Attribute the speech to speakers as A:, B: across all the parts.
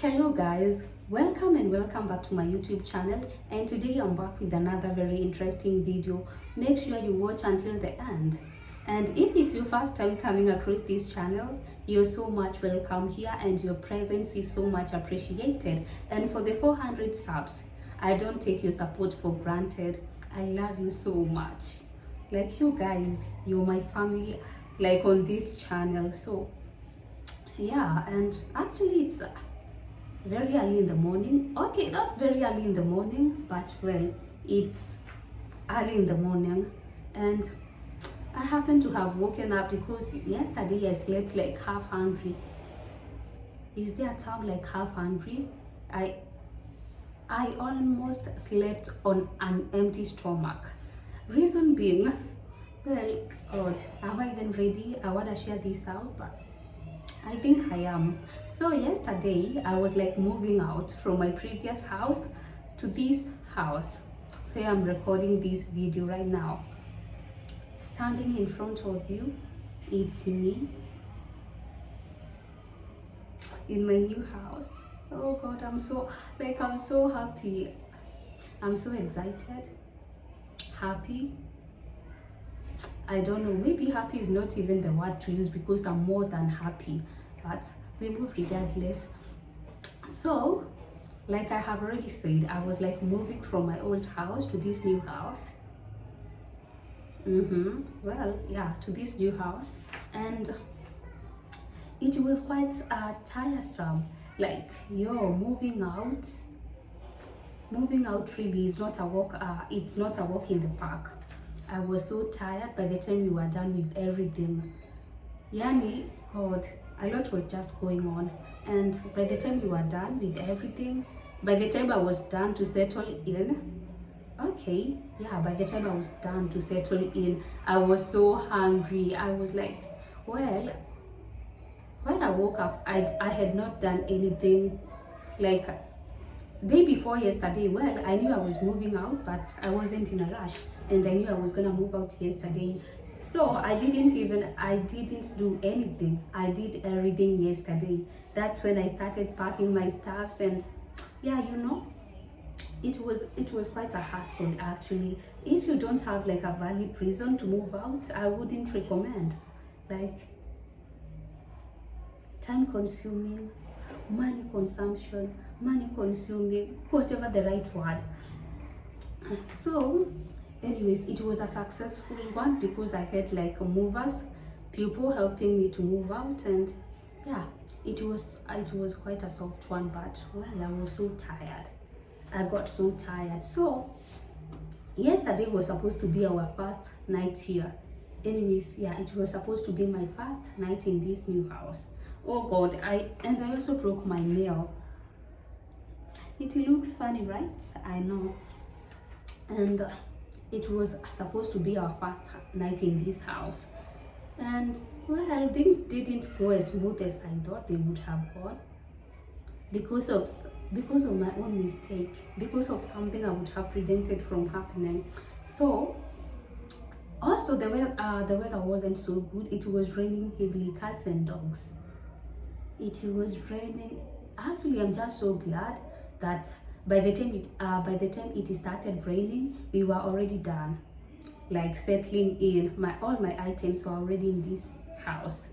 A: Hello guys, welcome and welcome back to my YouTube channel, and today I'm back with another very interesting video. Make sure you watch until the end. And if it's your first time coming across this channel, you're so much welcome here and your presence is so much appreciated. And for the 400 subs, I don't take your support for granted. I love you so much. Like you guys, you're my family, like on this channel. So yeah, and actually it's very early in the morning. Okay, not very early in the morning, but well, it's early in the morning, and I happen to have woken up because yesterday I slept like half hungry. Is there a term like half hungry? I almost slept on an empty stomach. Reason being, well, God, am I even ready? I want to share this out, but I think I am. So yesterday I was like moving out from my previous house to this house where I'm recording this video right now. Standing in front of you, it's me in my new house. Oh God, I'm so happy. I'm so excited, happy. I don't know, maybe happy is not even the word to use because I'm more than happy, but we move regardless. So, like I have already said, I was like moving from my old house to this new house. Well, yeah, to this new house, and it was quite tiresome. Like, moving out. Moving out really is not a walk. It's not a walk in the park. I was so tired by the time we were done with everything. Yani, God, a lot was just going on. And by the time we were done with everything, by the time I was done to settle in, by the time I was done to settle in, I was so hungry. I was like, well, when I woke up, I had not done anything. Like, day before yesterday, well, I knew I was moving out, but I wasn't in a rush, and I knew I was gonna move out yesterday. So I didn't do anything. I did everything yesterday. That's when I started packing my stuffs, and yeah, it was quite a hassle actually. If you don't have like a valid reason to move out, I wouldn't recommend. Like, time consuming, money consuming, whatever the right word. So anyways, it was a successful one because I had like movers, people helping me to move out, and yeah, it was quite a soft one, but well, I was so tired. I got so tired. So yesterday was supposed to be our first night here. Anyways, yeah, it was supposed to be my first night in this new house. Oh God, I also broke my nail. It looks funny, right? I know. And it was supposed to be our first night in this house. And well, things didn't go as smooth as I thought they would have gone. Because of my own mistake, because of something I would have prevented from happening. So also the weather wasn't so good. It was raining heavily, cats and dogs. It was raining. Actually, I'm just so glad that by the time it started raining, we were already done, like settling in. All my items were already in this house.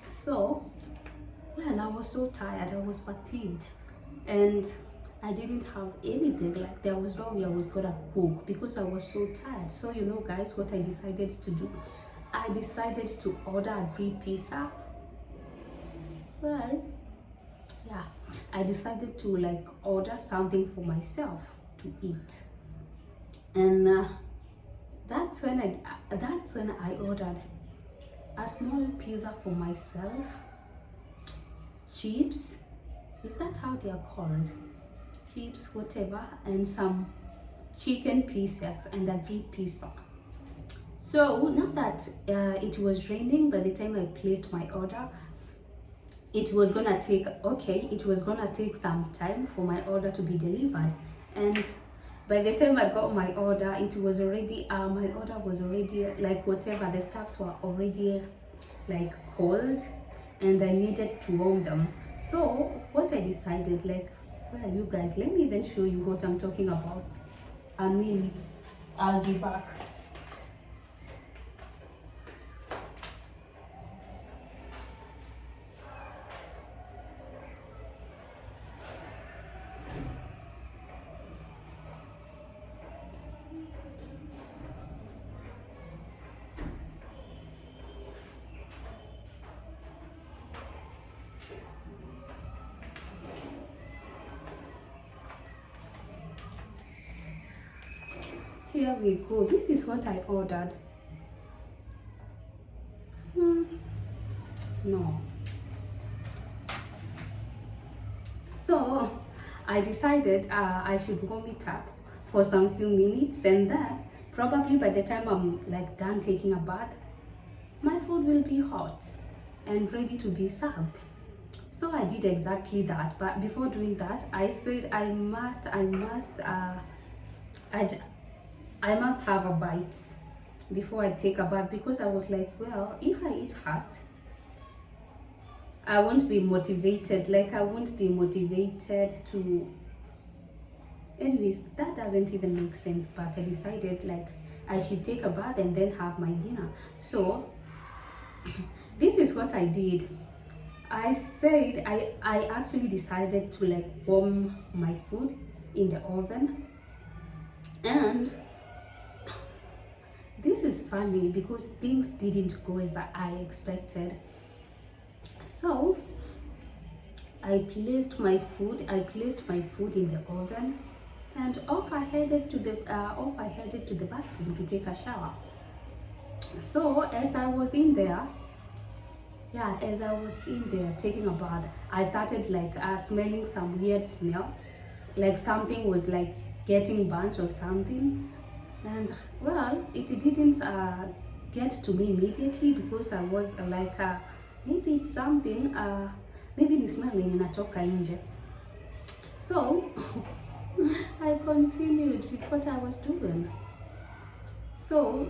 A: So well, I was so tired, I was fatigued, and I didn't have anything. Like, there was no way I was gonna cook because I was so tired. So guys, what I decided to do, I decided to order a grilled pizza. Well, yeah, I decided to like order something for myself to eat, and that's when I ordered a small pizza for myself, chips, is that how they are called? Chips, whatever, and some chicken pieces and a grilled pizza. So now that it was raining, by the time I placed my order, it was gonna take some time for my order to be delivered. And by the time I got my order, it was already my order was already, like, whatever, the stuffs were already like cold. and I needed to warm them. So what I decided, like, well, you guys, let me even show you what I'm talking about. A minute, I'll be back. Here we go. This is what I ordered. No. So I decided I should warm it up for some few minutes, and then probably by the time I'm like done taking a bath, my food will be hot and ready to be served. So I did exactly that. But before doing that, I said I must have a bite before I take a bath, because I was like, well, if I eat fast, I won't be motivated. Like, I won't be motivated to. Anyways, that doesn't even make sense. But I decided like I should take a bath and then have my dinner. So this is what I did. I actually decided to like warm my food in the oven, and this is funny because things didn't go as I expected. So I placed my food in the oven, and off I headed to the bathroom to take a shower. So as I was in there taking a bath, I started like smelling some weird smell, like something was like getting burnt or something. And well, it didn't get to me immediately, because I was like maybe it's something, maybe ni smell yenye inatoka nje. So I continued with what I was doing. So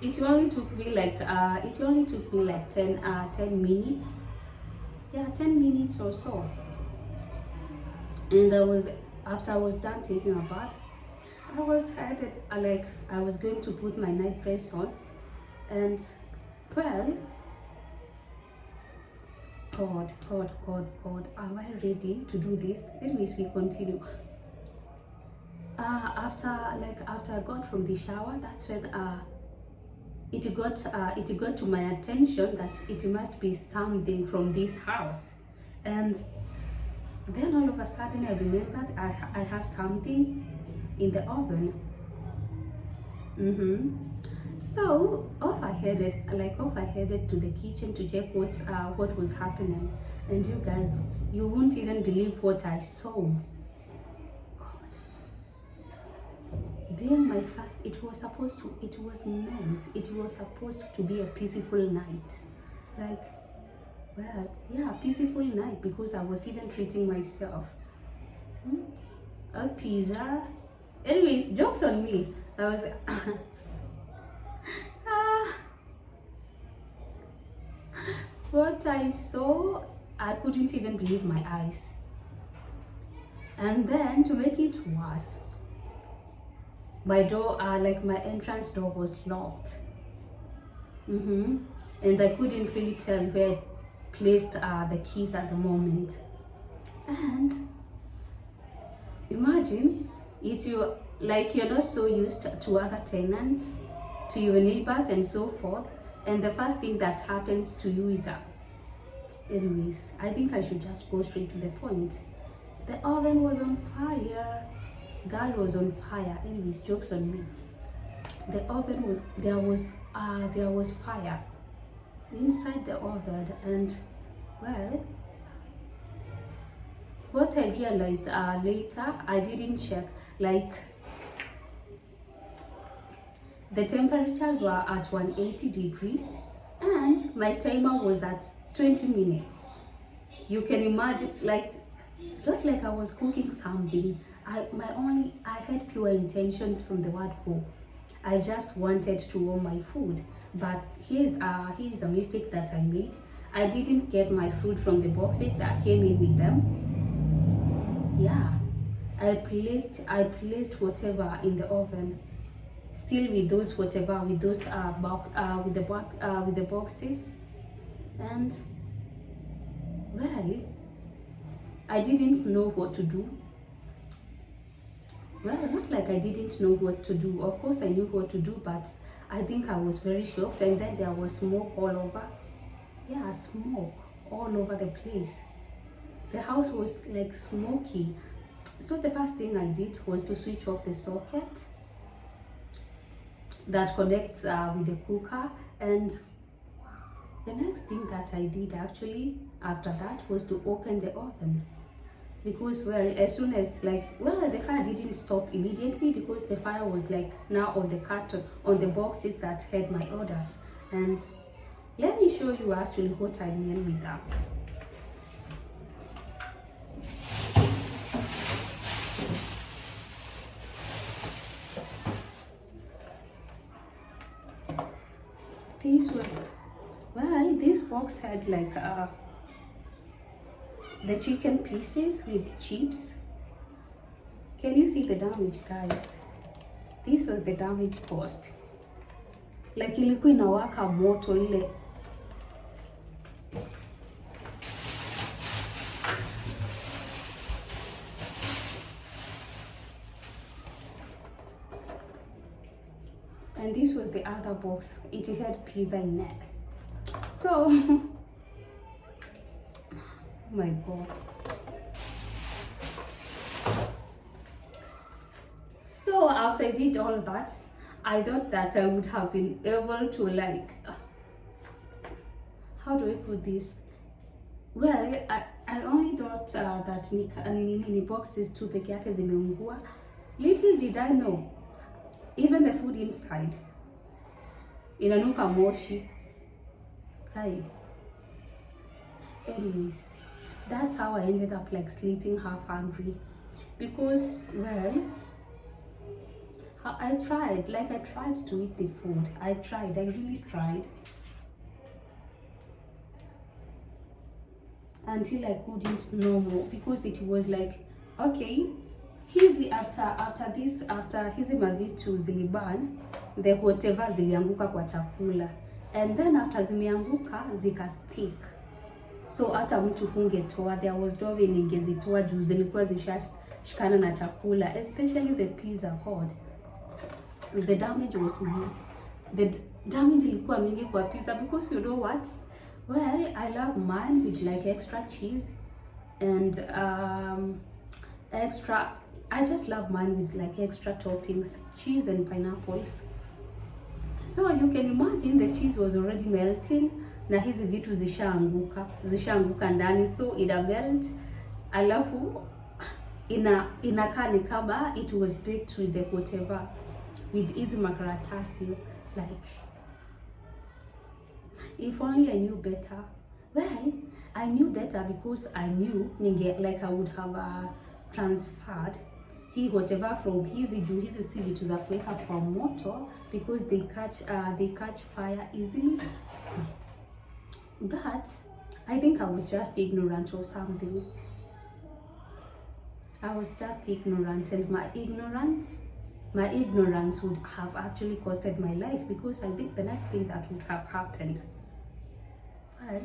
A: it only took me like 10 minutes. Yeah, 10 minutes or so. And after I was done taking a bath, I was headed, I was going to put my night dress on, and well, God, am I ready to do this? Anyways, we continue. After I got from the shower, that's when it got to my attention that it must be something from this house. And then all of a sudden I remembered I have something in the oven. So off I headed to the kitchen to check what was happening. And you guys, you won't even believe what I saw. God. Being my first, it was supposed to be a peaceful night. Like, well, yeah, peaceful night, because I was even treating myself. A pizza. Anyways, jokes on me. I was what I saw, I couldn't even believe my eyes. And then to make it worse, my door, my entrance door was locked. And I couldn't really tell where I placed the keys at the moment. And imagine you're not so used to other tenants, to your neighbors and so forth, and the first thing that happens to you is that. Anyways, I think I should just go straight to the point. The oven was on fire. Girl was on fire. Anyways, jokes on me. The oven was there was fire inside the oven, and well, what I realized later, I didn't check, like the temperatures were at 180 degrees and my timer was at 20 minutes. You can imagine, like, not like I was cooking something. I had pure intentions from the word go. I just wanted to warm my food. But here's a mistake that I made. I didn't get my food from the boxes that came in with them. Yeah, I placed whatever in the oven, still with those whatever with those with the boxes, and well, I didn't know what to do. Well, not like I didn't know what to do. Of course, I knew what to do, but I think I was very shocked. And then there was smoke all over. Yeah, smoke all over the place. The house was like smoky. So the first thing I did was to switch off the socket that connects with the cooker. And the next thing that I did actually after that was to open the oven. Because well, as soon as the fire didn't stop immediately, because the fire was like now on the carton, on the boxes that had my orders. And let me show you actually what I mean with that. This box had like the chicken pieces with chips. Can you see the damage, guys? This was the damage caused. Like ilikuwa inawaka moto ile. And this was the other box. It had pizza in it. So, oh my God. So after I did all that, I thought that I would have been able to how do I put this? Well, I only thought that ni boxes tu peke yake zimeungua. Little did I know, even the food inside inanuka moshi. Kai. Anyways, that's how I ended up like sleeping half hungry, because well, I tried to eat the food. I really tried, until I couldn't no more, because it was like, okay, hizi after hizi mavitu ziliban, the whatever zilianguka kwa chakula, and then after zimeanguka zika stick, so hata mtu hungetoa, there was no way ningezitoa juu zilikuwa zishashikana na chakula, especially the pizza pod. The damage was more. The damage ilikuwa mingi kwa pizza, because you know what? Well, I love mine with like extra cheese and I just love mine with like extra toppings, cheese and pineapples. So you can imagine the cheese was already melting na hizi vitu zishaanguka ndani, so ina melt, alafu inakaa ni kama it was baked with the whatever, with hizi makaratasi. Like, if only I knew better. Well, I knew better because I knew I would have transferred whatever from hizi juu hizi si vitu za kuweka kwa moto, because they catch fire easily. But I think I was just ignorant or something. I was just ignorant, and my ignorance would have actually costed my life, because I think the next thing that would have happened, well,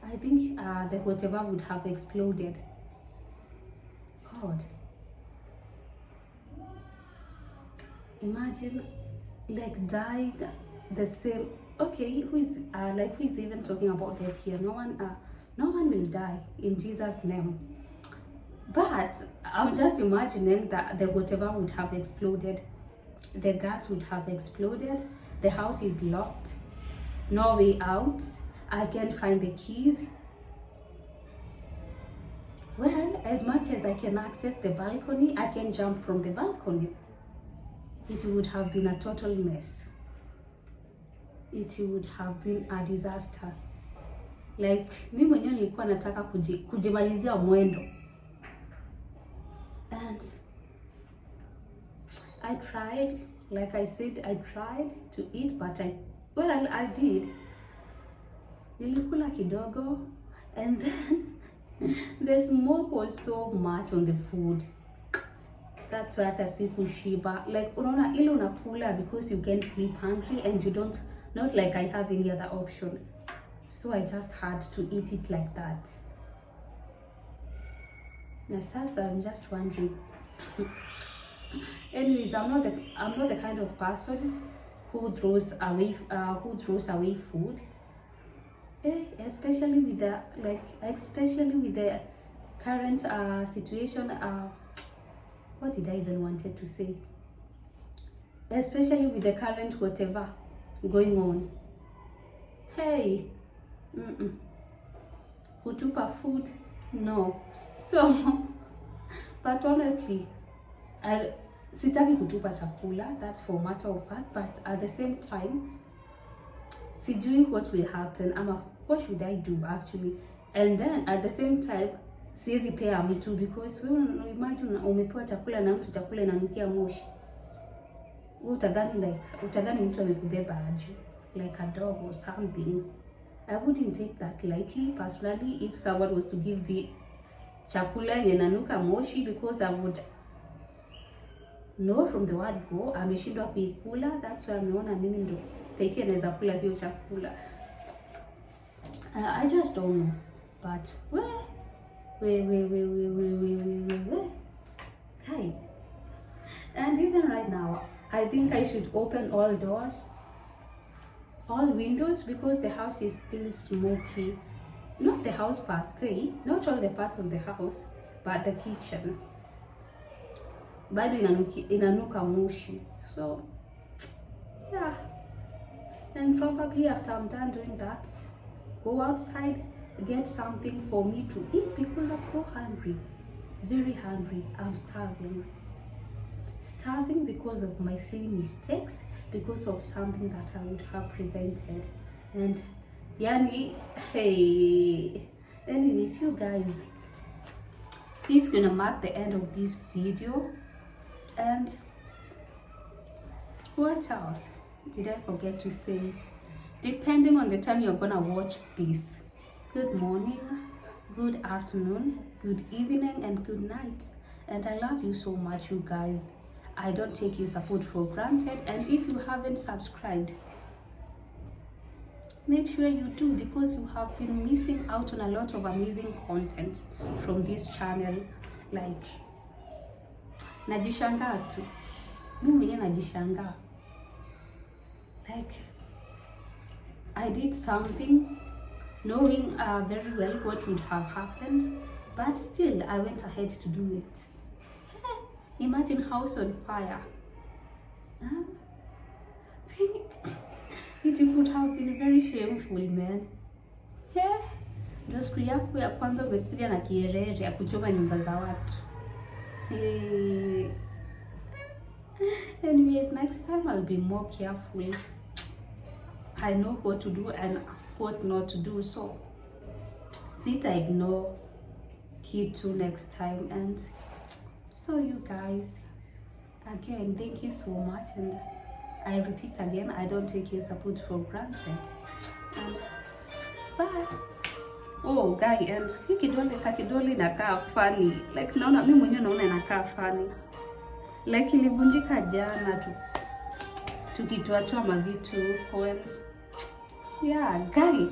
A: I think the whatever would have exploded. God, imagine like dying the same. Okay, who is even talking about death here? No one will die in Jesus' name. But I'm just imagining that the whatever would have exploded, the gas would have exploded, the house is locked, no way out, I can't find the keys. Well, as much as I can access the balcony, I can jump from the balcony. It would have been a total mess. It would have been a disaster. Like, mimi mwenyewe nilikuwa nataka kujimalizia mwendo. And I tried, like I said, I tried to eat, but Well, I did. Nilikula kidogo, and then the smoke was so much on the food. That's why hata sikushiba. Like unaona ile unakula because you can't sleep hungry and you don't, not like I have any other option. So I just had to eat it like that. Na sasa I'm just wondering. Anyways, I'm not the kind of person who throws away food. Especially with the current situation. What did I even wanted to say? Especially with the current whatever going on. Hey, kutupa food, no. So, but honestly, sitaki kutupa chakula, that's for matter of fact, but at the same time, sijui what will happen, ama what should I do actually? And then at the same time, siwezi pea mtu because wewe imagine umepewa chakula na mtu chakula inanukia moshi. Utadhani mtu amekubeba aje, like a dog or something. I wouldn't take that lightly personally if someone was to give the chakula inanuka moshi, because I would know from the word go ameshindwa kuikula. That's why ameona mimi ndo pekee naweza kula hiyo chakula. I just don't know, but we. Okay. And even right now, I think I should open all doors, all windows, because the house is still smoky. Not the house per se, not all the parts of the house, but the kitchen. Bado inanuka moshi. So, yeah. And probably after I'm done doing that, go outside, get something for me to eat because I'm so hungry, very hungry. I'm starving because of my silly mistakes, because of something that I would have prevented. And yani, hey, anyways, you guys, this is gonna mark the end of this video. And what else did I forget to say? Depending on the time you're gonna watch this, good morning, good afternoon, good evening, and good night. And I love you so much, you guys. I don't take your support for granted. And if you haven't subscribed, make sure you do, because you have been missing out on a lot of amazing content from this channel. Like, najishangaa tu. Mimi mwenyewe najishangaa. Like, I did something knowing very well what would have happened, but still I went ahead to do it. Imagine house on fire. Huh? It would have been very shameful, man. Yeah. Ndio siku yako ya kwanza umekuja na kierere ya kuchoma nyumba za watu. Anyways, next time I'll be more careful. I know what to do and what not to do, so sita ignore kitu next time. And so you guys, again, thank you so much, and I repeat again, I don't take your support for granted. And bye. Oh guy, and hii kidole inakaa funny. Like naona mimi mwenyewe naona inakaa funny. Like ilivunjika jana tukitoa mavitu poems. Yeah, guy.